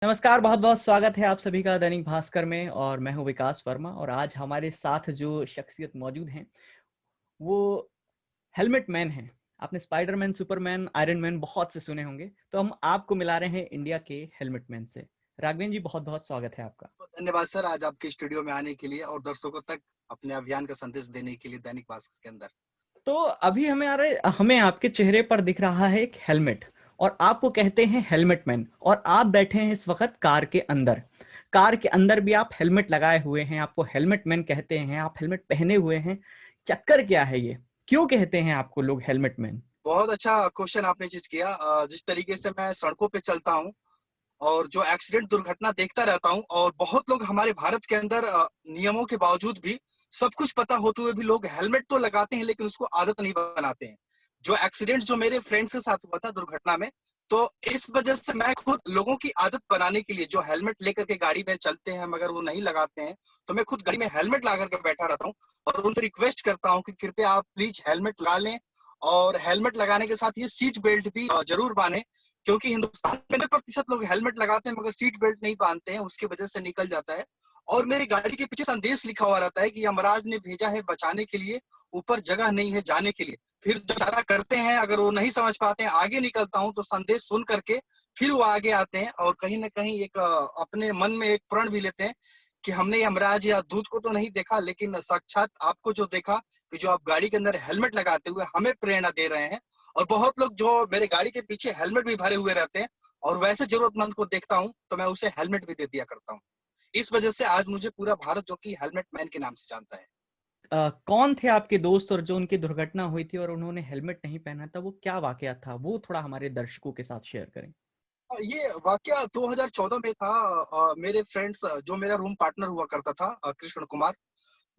नमस्कार, बहुत-बहुत स्वागत है आप सभी का दैनिक भास्कर में और मैं हूँ विकास वर्मा और आज हमारे साथ जो शख्सियत मौजूद हैं, वो हेलमेट मैन हैं। आपने स्पाइडरमैन, सुपरमैन, आयरन मैन बहुत से सुने होंगे, तो हम आपको मिला रहे हैं इंडिया के हेलमेट मैन से। राघवेंद्र जी बहुत-बहुत स्वागत है आपका। धन्यवाद सर, आज आपके स्टूडियो में आने के लिए और दर्शकों तक अपने अभियान का संदेश देने के लिए दैनिक भास्कर के अंदर। तो अभी हमें आपके चेहरे पर दिख रहा है एक हेलमेट और आपको कहते हैं हेलमेट मैन और आप बैठे हैं इस वक्त कार के अंदर। कार के अंदर भी आप हेलमेट लगाए हुए हैं, आपको हेलमेट मैन कहते हैं, आप हेलमेट पहने हुए हैं। चक्कर क्या है ये? क्यों कहते हैं आपको लोग हेलमेट मैन? बहुत अच्छा क्वेश्चन आपने चीज किया। जिस तरीके से मैं सड़कों पे चलता हूँ और जो एक्सीडेंट दुर्घटना देखता रहता हूँ और बहुत लोग हमारे भारत के अंदर नियमों के बावजूद भी सब कुछ पता होते हुए भी लोग हेलमेट तो लगाते हैं लेकिन उसको आदत नहीं बनाते हैं। जो एक्सीडेंट जो मेरे फ्रेंड्स के साथ हुआ था दुर्घटना में, तो इस वजह से मैं खुद लोगों की आदत बनाने के लिए जो हेलमेट लेकर के गाड़ी में चलते हैं मगर वो नहीं लगाते हैं, तो मैं खुद गाड़ी में हेलमेट लगा करके बैठा रहता हूँ और उनसे रिक्वेस्ट करता हूँ कि कृपया आप प्लीज हेलमेट लगा लें और हेलमेट लगाने के साथ ये सीट बेल्ट भी जरूर बांधें, क्योंकि हिंदुस्तान में 90% लोग हेलमेट लगाते हैं मगर सीट बेल्ट नहीं बांधते हैं, उसकी वजह से निकल जाता है। और मेरी गाड़ी के पीछे संदेश लिखा हुआ रहता है कि यमराज ने भेजा है बचाने के लिए, ऊपर जगह नहीं है जाने के लिए। फिर जो इशारा करते हैं अगर वो नहीं समझ पाते हैं, आगे निकलता हूँ तो संदेश सुन करके फिर वो आगे आते हैं और कहीं ना कहीं एक अपने मन में एक प्रण भी लेते हैं कि हमने यमराज या दूत को तो नहीं देखा लेकिन साक्षात आपको जो देखा, कि जो आप गाड़ी के अंदर हेलमेट लगाते हुए हमें प्रेरणा दे रहे हैं। और बहुत लोग जो मेरे गाड़ी के पीछे हेलमेट भी भरे हुए रहते हैं और वैसे जरूरतमंद को देखता हूँ तो मैं उसे हेलमेट भी दे दिया करता हूँ। इस वजह से आज मुझे पूरा भारत जो कि हेलमेट मैन के नाम से जानता है। कौन थे आपके दोस्त और जो उनकी दुर्घटना हुई थी और उन्होंने हेलमेट नहीं पहना था, वो क्या वाकया था? वो थोड़ा हमारे दर्शकों के साथ शेयर करें। ये वाकया 2014 में था। मेरे फ्रेंड्स जो मेरा रूम पार्टनर हुआ करता था, कृष्ण कुमार,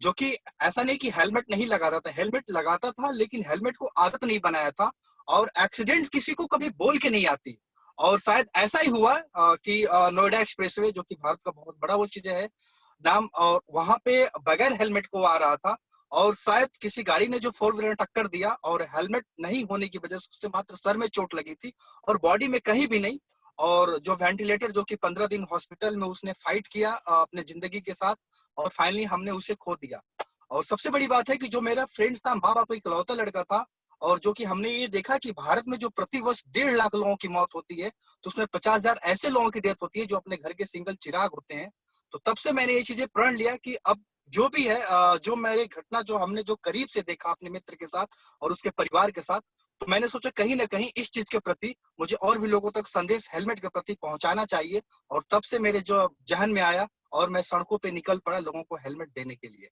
जो कि ऐसा नहीं कि हेलमेट नहीं लगाता था, हेलमेट लगाता था लेकिन हेलमेट को आदत नहीं बनाया था और एक्सीडेंट्स किसी को कभी बोल के नहीं आती। और शायद ऐसा ही हुआ कि नोएडा एक्सप्रेसवे जो कि भारत का बहुत बड़ा वो चीज है नाम, और वहां पे बगैर हेलमेट को आ रहा था और शायद किसी गाड़ी ने जो फोर व्हीलर टक्कर दिया और हेलमेट नहीं होने की वजह से उससे मात्र सर में चोट लगी थी और बॉडी में कहीं भी नहीं। और जो वेंटिलेटर जो कि 15 दिन हॉस्पिटल में उसने फाइट किया अपने जिंदगी के साथ और फाइनली हमने उसे खो दिया। और सबसे बड़ी बात है कि जो मेरा फ्रेंड्स था, माँ बाप इकलौता लड़का था और जो कि हमने ये देखा कि भारत में जो प्रति वर्ष 1.5 लाख लोगों की मौत होती है, तो उसमें 50,000 ऐसे लोगों की डेथ होती है जो अपने घर के सिंगल चिराग होते हैं। तो तब से मैंने ये चीजें प्रण लिया कि अब जो भी है जो मेरी घटना जो हमने जो करीब से देखा अपने मित्र के साथ और उसके परिवार के साथ, तो मैंने सोचा कहीं ना कहीं इस चीज के प्रति मुझे और भी लोगों तक संदेश हेलमेट के प्रति पहुंचाना चाहिए। और तब से मेरे जो जहन में आया और मैं सड़कों पे निकल पड़ा लोगों को हेलमेट देने के लिए।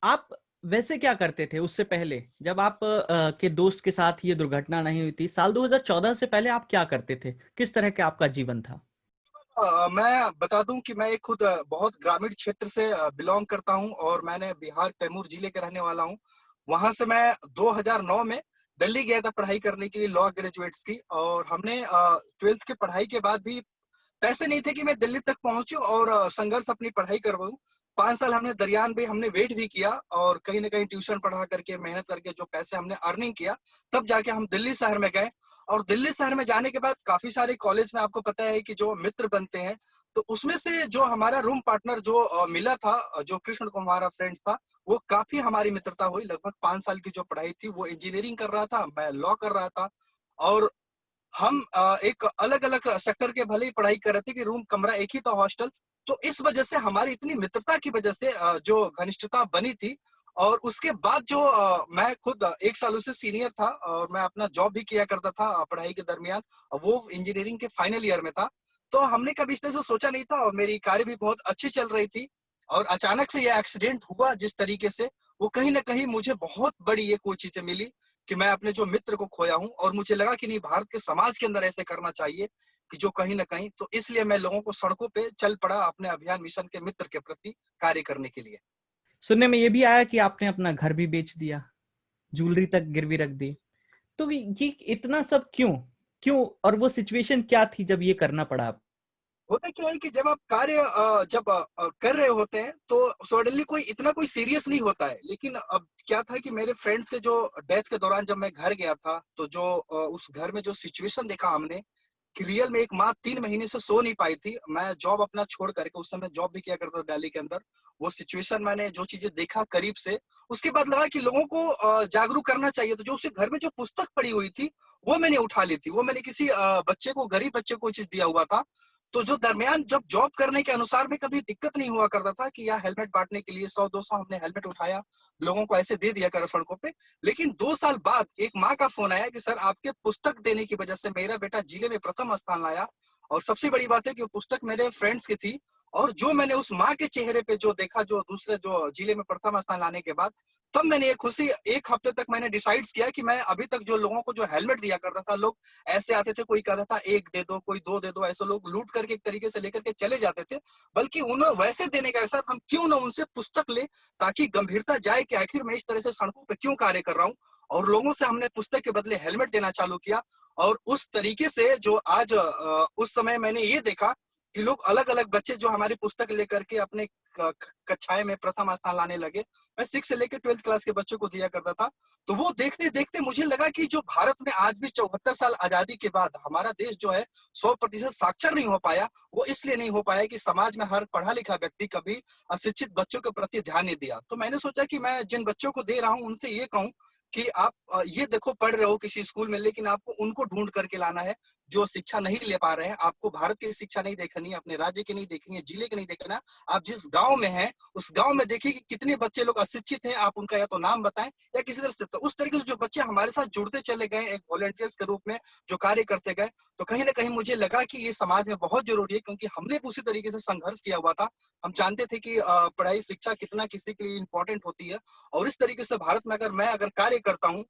आप वैसे क्या करते थे उससे पहले? जब आप के दोस्त के साथ ये दुर्घटना नहीं हुई थी, साल 2014 से पहले आप क्या करते थे? किस तरह का आपका जीवन था? मैं बता दूं कि मैं एक खुद बहुत ग्रामीण क्षेत्र से बिलोंग करता हूं और मैंने बिहार कैमूर जिले के रहने वाला हूं। वहां से मैं 2009 में दिल्ली गया था पढ़ाई करने के लिए लॉ ग्रेजुएट्स की, और हमने 12th के पढ़ाई के बाद भी पैसे नहीं थे कि मैं दिल्ली तक पहुंचूं और संघर्ष अपनी पढ़ाई करवाऊं। 5 साल हमने दरियान भी हमने वेट भी किया और कहीं ना कहीं ट्यूशन पढ़ा करके मेहनत करके जो पैसे हमने अर्निंग किया, तब जाके हम दिल्ली शहर में गए। और दिल्ली शहर में जाने के बाद काफी सारे कॉलेज में आपको पता है कि जो मित्र बनते हैं, तो उसमें से जो हमारा रूम पार्टनर जो मिला था, जो कृष्ण कुमार फ्रेंड्स था, वो काफी हमारी मित्रता हुई। लगभग 5 साल की जो पढ़ाई थी, वो इंजीनियरिंग कर रहा था, मैं लॉ कर रहा था। और हम एक अलग अलग सेक्टर के भले ही पढ़ाई कर रहे थे कि रूम कमरा एक ही था, हॉस्टल। तो इस वजह से हमारी इतनी मित्रता की वजह से जो घनिष्ठता बनी थी। और उसके बाद जो मैं खुद 1 साल उससे सीनियर था और मैं अपना जॉब भी किया करता था पढ़ाई के दरमियान, वो इंजीनियरिंग के फाइनल ईयर में था। तो हमने कभी इस तरह से सोचा नहीं था और मेरी कार्य भी बहुत अच्छी चल रही थी। और अचानक से ये एक्सीडेंट हुआ जिस तरीके से, वो कहीं ना कहीं मुझे बहुत बड़ी एक वो चीजें मिली कि मैं अपने जो मित्र को खोया हूं और मुझे लगा कि नहीं, भारत के समाज के अंदर ऐसे करना चाहिए कि जो कहीं ना कहीं, तो इसलिए मैं लोगों को सड़कों पे चल पड़ा अपने अभियान मिशन के मित्र के प्रति कार्य करने के लिए। सुनने में ये भी आया कि आपने अपना घर भी बेच दिया, ज्वेलरी तक गिरवी रख दी। तो ये इतना सब क्यों? क्यों और वो सिचुएशन क्या थी जब ये करना पड़ा आप? होता क्या है कि जब आप कार्य जब कर रहे होते हैं तो सडनली कोई इतना कोई सीरियस नहीं होता है, लेकिन अब क्या था कि मेरे फ्रेंड्स के जो डेथ के दौरान जब मैं घर गया था, तो जो उस घर में जो सिचुएशन देखा हमने कि रियल में एक माँ 3 महीने से सो नहीं पाई थी। मैं जॉब अपना छोड़ करके, उस समय जॉब भी किया करता था दिल्ली के अंदर। वो सिचुएशन मैंने जो चीज़ें देखा करीब से, उसके बाद लगा कि लोगों को जागरूक करना चाहिए। तो जो उसके घर में जो पुस्तक पड़ी हुई थी, वो मैंने उठा ली थी। वो मैंने किसी बच्चे को, गरीब बच्चे को चीज़ दिया हुआ था। तो जो दरमियान जब जॉब करने के अनुसार में कभी दिक्कत नहीं हुआ करता था कि यहाँ हेलमेट बाँटने के लिए 100-200 हमने हेलमेट उठाया, लोगों को ऐसे दे दिया करा सड़कों पे। लेकिन 2 साल बाद एक माँ का फ़ोन आया कि सर आपके पुस्तक देने की वजह से मेरा बेटा जिले में प्रथम स्थान लाया। और सबसे बड़ी बात है कि वो पुस्तक मेरे फ्रेंड्स की थी। और जो मैंने उस माँ के चेहरे पे जो देखा, जो दूसरे जो जिले में प्रथम स्थान लाने के बाद, तब मैंने ये खुशी, 1 हफ्ते तक मैंने डिसाइड्स किया कि मैं अभी तक जो लोगों को जो हेलमेट दिया करता था, लोग ऐसे आते थे, कोई कहता था 1 दे दो, कोई 2 दे दो, ऐसे लोग लूट करके एक तरीके से लेकर के चले जाते थे। बल्कि उन्हें वैसे देने का सर, हम क्यों ना उनसे पुस्तक ले, ताकि गंभीरता जाए कि आखिर मैं इस तरह से सड़कों पे क्यों कार्य कर रहा हूँ। और लोगों से हमने पुस्तक के बदले हेलमेट देना चालू किया। और उस तरीके से जो आज उस समय मैंने ये देखा कि लोग अलग-अलग बच्चे जो हमारी पुस्तक लेकर के अपने कक्षाएं में प्रथम स्थान लाने लगे। मैं 6 से लेकर 12th क्लास के बच्चों को दिया करता था। तो वो देखते-देखते मुझे लगा कि जो भारत में आज भी 74 साल आजादी के बाद हमारा देश जो है 100% साक्षर नहीं हो पाया, वो इसलिए नहीं हो पाया कि समाज में हर पढ़ा-लिखा व्यक्ति कभी अशिक्षित बच्चों के प्रति ध्यान नहीं दिया। तो मैंने सोचा कि मैं जिन बच्चों को दे रहा हूँ, उनसे ये कहूँ कि आप ये देखो, पढ़ रहे हो किसी स्कूल में, लेकिन आपको उनको ढूँढ करके लाना है, जो शिक्षा नहीं ले पा रहे हैं। आपको भारत की शिक्षा नहीं देखनी है, अपने राज्य की नहीं देखनी है, जिले की नहीं देखना। आप जिस गाँव में हैं, उस गाँव में देखिए कि कितने बच्चे लोग अशिक्षित हैं, आप उनका या तो नाम बताएँ या किसी तरह से। तो उस तरीके से जो बच्चे हमारे साथ जुड़ते चले गए, एक वॉलंटियर्स के रूप में जो कार्य करते गए, तो कहीं न कहीं मुझे लगा कि ये समाज में बहुत ज़रूरी है, क्योंकि हमने भी उसी तरीके से संघर्ष किया हुआ था। हम जानते थे कि पढ़ाई, शिक्षा कितना किसी के लिए इम्पोर्टेंट होती है। और इस तरीके से भारत में अगर कार्य करता हूँ,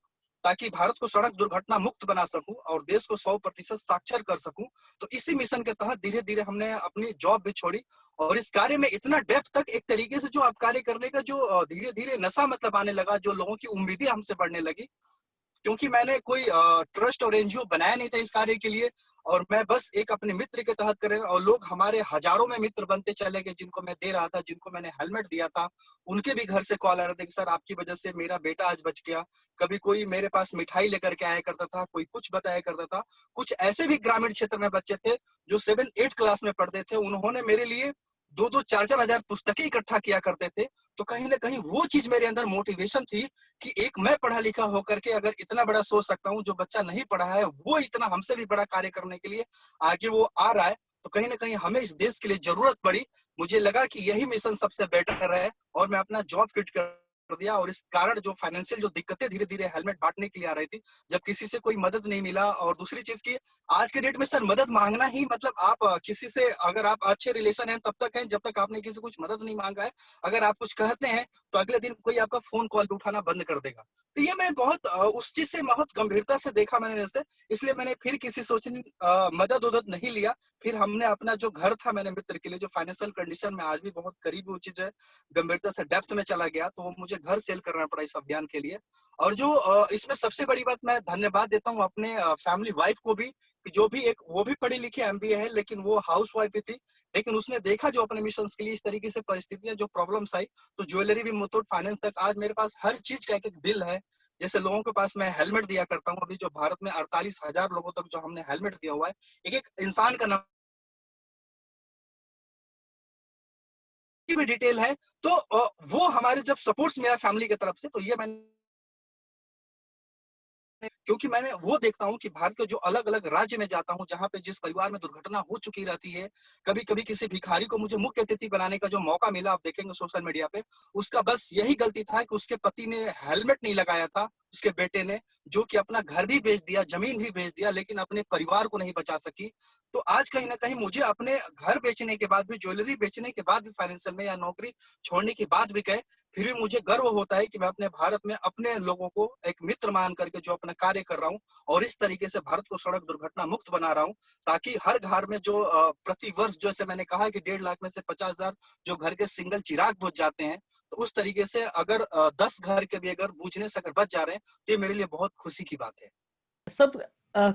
ताकि भारत को सड़क दुर्घटना मुक्त बना सकूं और देश को 100% साक्षर कर सकूं, तो इसी मिशन के तहत धीरे-धीरे हमने अपनी जॉब भी छोड़ी। और इस कार्य में इतना डेप्थ तक, एक तरीके से जो आप कार्य करने का जो धीरे-धीरे नशा मतलब आने लगा, जो लोगों की उम्मीदें हमसे बढ़ने लगी। क्योंकि मैंने कोई ट्रस्ट और एनजीओ बनाया नहीं था इस कार्य के लिए, और मैं बस एक अपने मित्र के तहत करे, और लोग हमारे हजारों में मित्र बनते चले गए, जिनको मैं दे रहा था, जिनको मैंने हेलमेट दिया था। उनके भी घर से कॉल आ रहे थे कि सर आपकी वजह से मेरा बेटा आज बच गया। कभी कोई मेरे पास मिठाई लेकर के आया करता था, कोई कुछ बताया करता था। कुछ ऐसे भी ग्रामीण क्षेत्र में बच्चे थे जो 7-8 क्लास में पढ़ते थे, उन्होंने मेरे लिए 2-2 4-4 हजार पुस्तकें इकट्ठा किया करते थे। तो कहीं ना कहीं वो चीज मेरे अंदर मोटिवेशन थी कि एक मैं पढ़ा लिखा होकर के अगर इतना बड़ा सोच सकता हूँ, जो बच्चा नहीं पढ़ा है वो इतना हमसे भी बड़ा कार्य करने के लिए आगे वो आ रहा है, तो कहीं ना कहीं हमें इस देश के लिए जरूरत पड़ी। मुझे लगा कि यही मिशन सबसे बेटर है, और मैं अपना जॉब क्विट कर दिया। और इस कारण जो फाइनेंशियल जो दिक्कतें धीरे धीरे हेलमेट बांटने के लिए आ रही थी, जब किसी से कोई मदद नहीं मिला। और दूसरी चीज की, आज के डेट में सर मदद मांगना ही मतलब, आप किसी से अगर आप अच्छे रिलेशन हैं तब तक हैं, जब तक आपने किसी कुछ मदद नहीं मांगा है। अगर आप कुछ कहते हैं तो अगले दिन कोई आपका फोन कॉल उठाना बंद कर देगा। तो ये मैं बहुत उस चीज से बहुत गंभीरता से देखा मैंने ऐसे, इसलिए मैंने फिर किसी सोचने मदद उदद नहीं लिया। फिर हमने अपना जो घर था मेरे मित्र के लिए, जो फाइनेंशियल कंडीशन में आज भी बहुत करीबी वो चीज है, गंभीरता से डेप्थ में चला गया, तो वो मुझे घर सेल करना पड़ा इस अभियान के लिए। और जो इसमें सबसे बड़ी बात, मैं धन्यवाद देता हूँ अपने फैमिली वाइफ को भी, कि जो भी एक, वो भी पढ़ी लिखी एमबीए है, लेकिन वो हाउस वाइफ भी थी। लेकिन उसने देखा जो अपने मिशन के लिए इस तरीके से परिस्थितियां, जो प्रॉब्लम्स आई, तो ज्वेलरी भी, मुथूट फाइनेंस तक, आज मेरे पास हर चीज का एक बिल है। जैसे लोगों के पास मैं हेलमेट दिया करता हूँ, अभी जो भारत में 48,000 लोगों तक जो हमने हेलमेट दिया हुआ है, एक एक इंसान का नाम की भी डिटेल है। तो वो हमारे जब सपोर्ट्स मिला फैमिली की तरफ से, तो ये मैंने, क्योंकि मैंने वो देखता हूँ कि भारत के जो अलग-अलग राज्य में जाता हूँ, जहाँ पे जिस परिवार में दुर्घटना हो चुकी रहती है, कभी-कभी किसी भिखारी को मुझे मुख्य अतिथि बनाने का जो मौका मिला, आप देखेंगे सोशल मीडिया पे, उसका बस यही गलती था कि उसके पति ने हेलमेट नहीं लगाया था, उसके बेटे ने, जो कि अपना घर भी बेच दिया, जमीन भी बेच दिया, लेकिन अपने परिवार को नहीं बचा सकी। तो आज कहीं न कहीं मुझे अपने घर बेचने के बाद भी, ज्वेलरी बेचने के बाद भी, फाइनेंशियल में या नौकरी छोड़ने के बाद भी कहे, फिर भी मुझे गर्व होता है कि मैं अपने भारत में अपने लोगों को एक मित्र मान करके जो अपना कार्य कर रहा हूँ, और इस तरीके से भारत को सड़क दुर्घटना मुक्त बना रहा हूँ, ताकि हर घर में जो प्रति वर्ष, जैसे मैंने कहा कि 1.5 लाख में से 50,000 जो घर के सिंगल चिराग बुझ जाते हैं, तो उस तरीके से अगर 10 घर के भी अगर बुझने से अगर बच जा रहे हैं, तो ये मेरे लिए बहुत खुशी की बात है। सब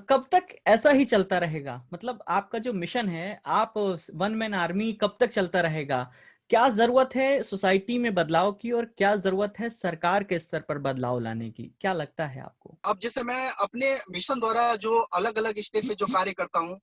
कब तक ऐसा ही चलता रहेगा? मतलब आपका जो मिशन है, आप वन मैन आर्मी कब तक चलता रहेगा? क्या जरूरत है सोसाइटी में बदलाव की, और क्या जरूरत है सरकार के स्तर पर बदलाव लाने की? क्या लगता है आपको? अब जैसे मैं अपने मिशन द्वारा जो अलग-अलग स्टेट में जो कार्य करता हूँ,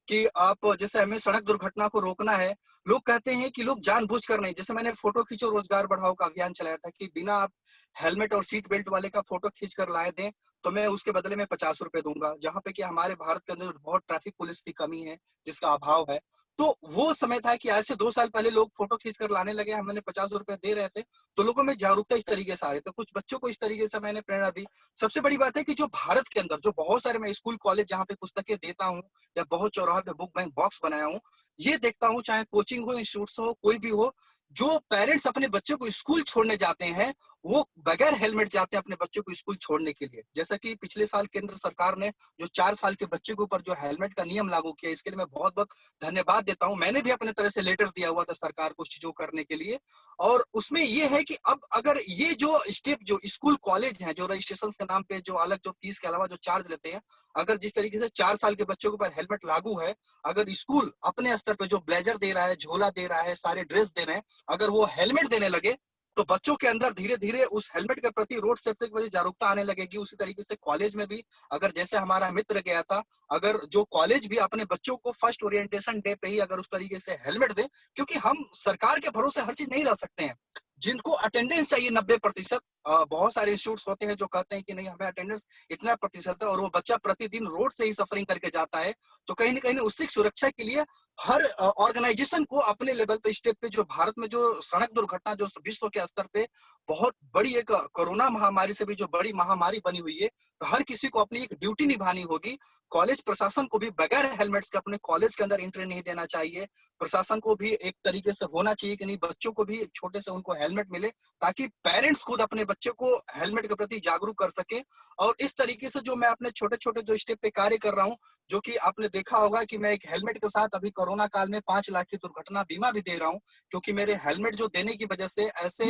कि आप जैसे हमें सड़क दुर्घटना को रोकना है, लोग कहते हैं कि लोग जानबूझकर नहीं, जैसे मैंने फोटो खींचो रोजगार बढ़ाओ का अभियान चलाया था कि बिना आप हेलमेट और सीट बेल्ट वाले का फोटो खींच कर लाए दें, तो मैं उसके बदले में 50 रुपए दूंगा, जहाँ पे कि हमारे भारत के अंदर बहुत ट्रैफिक पुलिस की कमी है, जिसका अभाव है। तो वो समय था कि आज से 2 साल पहले लोग फोटो खींच कर लाने लगे, हमने 50 रुपए दे रहे थे, तो लोगों में जागरूकता इस तरीके से आ रही, तो कुछ बच्चों को इस तरीके से मैंने प्रेरणा दी। सबसे बड़ी बात है कि जो भारत के अंदर जो बहुत सारे मैं स्कूल कॉलेज जहाँ पे पुस्तकें देता हूँ या बहुत चौराहे पे बुक बैंक बॉक्स बनाया हूँ, ये देखता हूँ चाहे कोचिंग हो, इंस्टीट्यूट हो, कोई भी हो, जो पेरेंट्स अपने बच्चों को स्कूल छोड़ने जाते हैं, वो बगैर हेलमेट जाते हैं अपने बच्चों को स्कूल छोड़ने के लिए। जैसा कि पिछले साल केंद्र सरकार ने जो 4 साल के बच्चे के ऊपर जो हेलमेट का नियम लागू किया, इसके लिए मैं बहुत-बहुत धन्यवाद देता हूँ। मैंने भी अपने तरह से लेटर दिया हुआ था सरकार को चीज़ों करने के लिए, और उसमें ये है कि अब अगर ये जो स्टेप जो स्कूल कॉलेज हैं, जो रजिस्ट्रेशन के नाम पे जो अलग जो फीस के अलावा जो चार्ज लेते हैं, अगर जिस तरीके से 4 साल के बच्चों के ऊपर हेलमेट लागू है, अगर स्कूल अपने स्तर पे जो ब्लेजर दे रहा है, झोला दे रहा है, सारे ड्रेस दे रहे हैं, अगर वो हेलमेट देने लगे, तो बच्चों के अंदर धीरे-धीरे उस हेलमेट के प्रति रोड सेफ्टी के प्रति जागरूकता आने लगेगी। उसी तरीके से कॉलेज में भी अगर जैसे हमारा मित्र गया था, अगर जो कॉलेज भी अपने बच्चों को फर्स्ट ओरिएंटेशन डे पे ही अगर उस तरीके से हेलमेट दें, क्योंकि हम सरकार के भरोसे हर चीज़ नहीं रह सकते हैं। जिनको अटेंडेंस चाहिए 90%, बहुत सारे इंस्टीट्यूट्स होते हैं जो कहते हैं कि नहीं हमें अटेंडेंस इतना प्रतिशत है, और वो बच्चा प्रतिदिन रोड से ही सफरिंग करके जाता है, तो कहीं न कहीं उसकी सुरक्षा के लिए हर ऑर्गेनाइजेशन को अपने लेवल पे स्टेप पे जो भारत में जो सड़क दुर्घटना जो विश्व के स्तर पे बहुत बड़ी एक कोरोना महामारी से भी जो बड़ी महामारी बनी हुई है, तो हर किसी को अपनी एक ड्यूटी निभानी होगी। कॉलेज प्रशासन को भी बगैर हेलमेट्स के अपने कॉलेज के अंदर एंट्री नहीं देना चाहिए। प्रशासन को भी एक तरीके से होना चाहिए कि नहीं, बच्चों को भी छोटे से उनको हेलमेट मिले, ताकि पेरेंट्स खुद अपने बच्चे को हेलमेट के प्रति जागरूक कर सके। और इस तरीके से जो मैं अपने छोटे-छोटे जो स्टेप पे कार्य कर रहा हूँ, जो कि आपने देखा होगा कि मैं एक हेलमेट के साथ अभी कोरोना काल में 5 लाख की दुर्घटना बीमा भी दे रहा हूँ, क्योंकि मेरे हेलमेट जो देने की वजह से ऐसे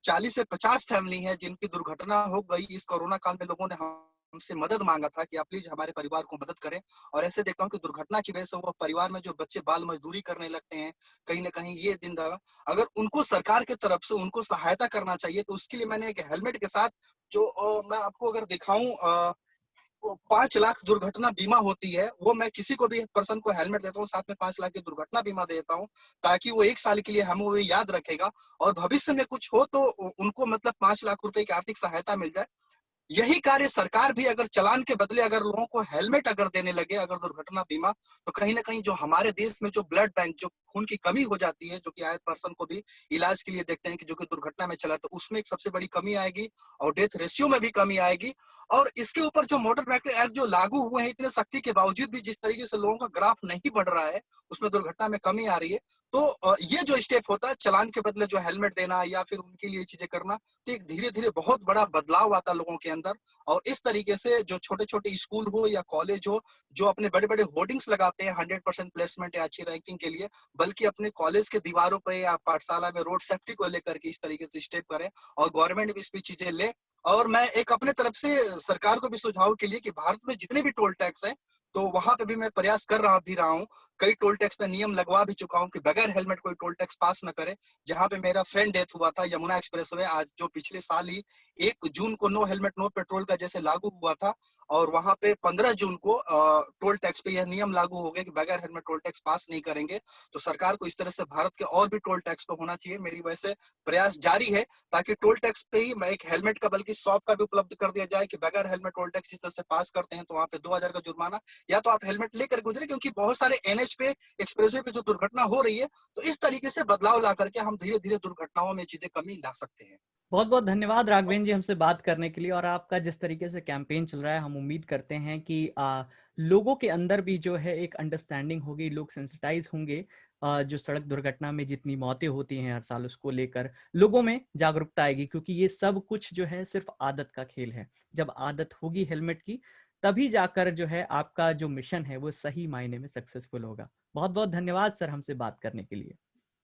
40 से 50 फैमिली हैं जिनकी दुर्घटना हो गई। इस कोरोना काल में लोगों ने हमसे मदद मांगा था कि आप प्लीज हमारे परिवार को मदद करें, और ऐसे देखता हूँ कि दुर्घटना की वजह से वो परिवार में जो बच्चे बाल मजदूरी करने लगते हैं, कहीं ना कहीं ये दिन दौरान अगर उनको सरकार की तरफ से उनको सहायता करना चाहिए, तो उसके लिए मैंने एक हेलमेट के साथ जो मैं आपको अगर दिखाऊं, 5 लाख दुर्घटना बीमा होती है, वो मैं किसी को भी पर्सन को हेलमेट देता हूँ, साथ में 5 लाख की दुर्घटना बीमा देता हूँ, ताकि वो 1 साल के लिए हमें वो याद रखेगा, और भविष्य में कुछ हो तो उनको मतलब 5 लाख रुपए की आर्थिक सहायता मिल जाए। यही कार्य सरकार भी अगर चालान के बदले अगर लोगों को हेलमेट अगर देने लगे, अगर दुर्घटना बीमा, तो कहीं ना कहीं जो हमारे देश में जो ब्लड बैंक जो खून की कमी हो जाती है, जो कि आए पर्सन को भी इलाज के लिए देखते हैं कि जो कि दुर्घटना में चला, तो उसमें एक सबसे बड़ी कमी आएगी, और डेथ रेशियो में भी कमी आएगी। और इसके ऊपर जो मोटर व्हीकल एक्ट जो लागू हुए हैं इतने सख्ती के बावजूद भी जिस तरीके से लोगों का ग्राफ नहीं बढ़ रहा है, उसमें दुर्घटना में कमी आ रही है। तो ये जो स्टेप होता है चालान के बदले जो हेलमेट देना या फिर उनके लिए चीजें करना, तो एक धीरे धीरे बहुत बड़ा बदलाव आता है लोगों के अंदर। और इस तरीके से जो छोटे छोटे स्कूल हो या कॉलेज हो, जो अपने बड़े बड़े होर्डिंग्स लगाते हैं 100% प्लेसमेंट या अच्छी रैंकिंग के लिए, बल्कि अपने कॉलेज के दीवारों पे या पाठशाला में रोड सेफ्टी को लेकर के इस तरीके से स्टेप करें, और गवर्नमेंट भी इस पे चीजें ले। और मैं एक अपने तरफ से सरकार को भी सुझाव के लिए कि भारत में जितने भी टोल टैक्स हैं, तो वहां पे भी मैं प्रयास कर रहा हूँ। कई टोल टैक्स पे नियम लगवा भी चुका हूँ कि बगैर हेलमेट कोई टोल टैक्स पास न करे। जहां पे मेरा फ्रेंड डेथ हुआ था यमुना एक्सप्रेस वे, आज जो पिछले साल ही 1 जून को नो हेलमेट नो पेट्रोल का जैसे लागू हुआ था, और वहां पे 15 जून को टोल टैक्स पे यह नियम लागू हो गया कि बगैर हेलमेट टोल टैक्स पास नहीं करेंगे। तो सरकार को इस तरह से भारत के और भी टोल टैक्स पे होना चाहिए। मेरी वैसे प्रयास जारी है, ताकि टोल टैक्स पे ही मैं एक हेलमेट का बल्कि 100 का भी उपलब्ध कर दिया जाए कि बगैर हेलमेट टोल टैक्स इस तरह से पास करते हैं तो वहां पे 2000 का जुर्माना, या तो आप हेलमेट लेकर गुजरे, क्योंकि बहुत सारे एनएच पे एक्सप्रेसवे पे जो दुर्घटना हो रही है, तो इस तरीके से बदलाव ला करके हम धीरे धीरे दुर्घटनाओं में चीजें कमी ला सकते हैं। बहुत बहुत धन्यवाद राघवेंद्र जी हमसे बात करने के लिए। और आपका जिस तरीके से कैंपेन चल रहा है, हम उम्मीद करते हैं कि लोगों के अंदर भी जो है एक अंडरस्टैंडिंग होगी, लोग सेंसिटाइज होंगे। जो सड़क दुर्घटना में जितनी मौतें होती हैं हर साल, उसको लेकर लोगों में जागरूकता आएगी, क्योंकि ये सब कुछ जो है सिर्फ आदत का खेल है। जब आदत होगी हेलमेट की, तभी जाकर जो है आपका जो मिशन है वो सही मायने में सक्सेसफुल होगा। बहुत बहुत धन्यवाद सर हमसे बात करने के लिए।